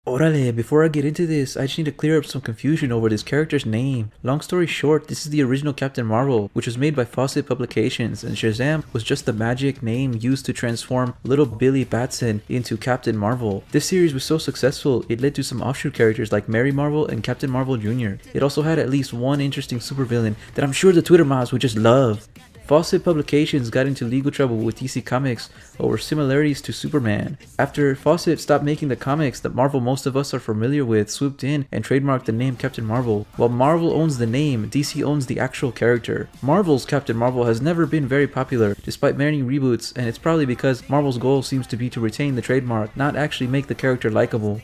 Orale, before I get into this, I just need to clear up some confusion over this character's name. Long story short, this is the original Captain Marvel, which was made by Fawcett Publications, and Shazam was just the magic name used to transform little Billy Batson into Captain Marvel. This series was so successful, it led to some offshoot characters like Mary Marvel and Captain Marvel Jr. It also had at least one interesting supervillain that I'm sure the Twitter mods would just love. Fawcett Publications got into legal trouble with DC Comics over similarities to Superman. After Fawcett stopped making the comics that Marvel most of us are familiar with, swooped in and trademarked the name Captain Marvel. While Marvel owns the name, DC owns the actual character. Marvel's Captain Marvel has never been very popular, despite many reboots, and it's probably because Marvel's goal seems to be to retain the trademark, not actually make the character likable.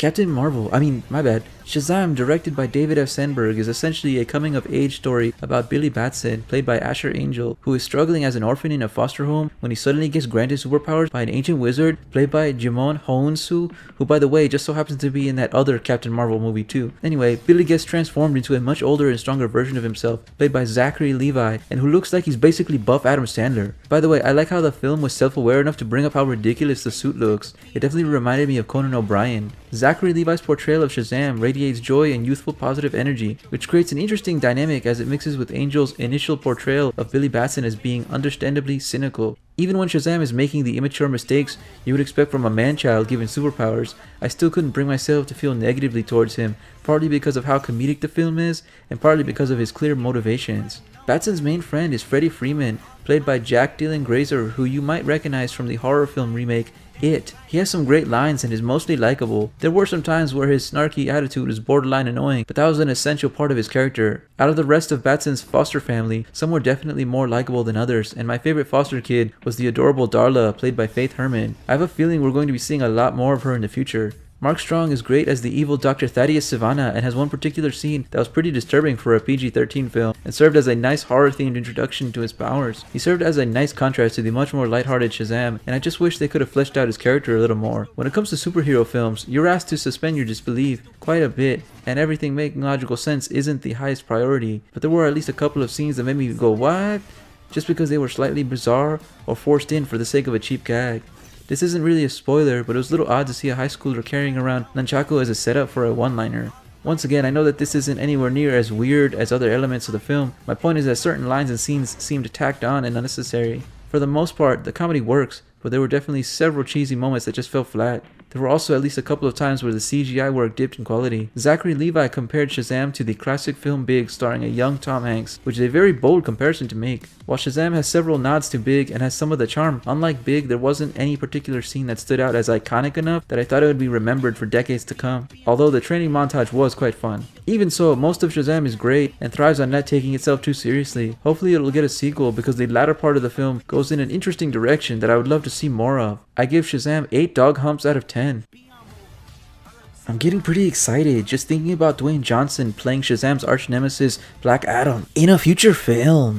Shazam, directed by David F. Sandberg, is essentially a coming-of-age story about Billy Batson, played by Asher Angel, who is struggling as an orphan in a foster home when he suddenly gets granted superpowers by an ancient wizard, played by Jimon Hounsu, who by the way just so happens to be in that other Captain Marvel movie too. Anyway, Billy gets transformed into a much older and stronger version of himself, played by Zachary Levi, and who looks like he's basically buff Adam Sandler. By the way, I like how the film was self-aware enough to bring up how ridiculous the suit looks. It definitely reminded me of Conan O'Brien. Zachary Levi's portrayal of Shazam radiates joy and youthful positive energy, which creates an interesting dynamic as it mixes with Angel's initial portrayal of Billy Batson as being understandably cynical. Even when Shazam is making the immature mistakes you would expect from a man-child given superpowers, I still couldn't bring myself to feel negatively towards him, partly because of how comedic the film is, and partly because of his clear motivations. Batson's main friend is Freddy Freeman, played by Jack Dylan Grazer, who you might recognize from the horror film remake It. He has some great lines and is mostly likable. There were some times where his snarky attitude was borderline annoying, but that was an essential part of his character. Out of the rest of Batson's foster family, some were definitely more likable than others, and my favorite foster kid was the adorable Darla, played by Faith Herman. I have a feeling we're going to be seeing a lot more of her in the future. Mark Strong is great as the evil Dr. Thaddeus Savannah and has one particular scene that was pretty disturbing for a PG-13 film and served as a nice horror-themed introduction to his powers. He served as a nice contrast to the much more lighthearted Shazam, and I just wish they could have fleshed out his character a little more. When it comes to superhero films, you're asked to suspend your disbelief quite a bit, and everything making logical sense isn't the highest priority, but there were at least a couple of scenes that made me go, what? Just because they were slightly bizarre or forced in for the sake of a cheap gag. This isn't really a spoiler, but it was a little odd to see a high schooler carrying around nunchaku as a setup for a one-liner. Once again, I know that this isn't anywhere near as weird as other elements of the film. My point is that certain lines and scenes seemed tacked on and unnecessary. For the most part, the comedy works, but there were definitely several cheesy moments that just fell flat. There were also at least a couple of times where the CGI work dipped in quality. Zachary Levi compared Shazam to the classic film Big starring a young Tom Hanks, which is a very bold comparison to make. While Shazam has several nods to Big and has some of the charm, unlike Big, there wasn't any particular scene that stood out as iconic enough that I thought it would be remembered for decades to come, although the training montage was quite fun. Even so, most of Shazam is great and thrives on not taking itself too seriously. Hopefully it'll get a sequel because the latter part of the film goes in an interesting direction that I would love to see more of. I give Shazam 8 dog humps out of 10. I'm getting pretty excited just thinking about Dwayne Johnson playing Shazam's arch nemesis Black Adam in a future film.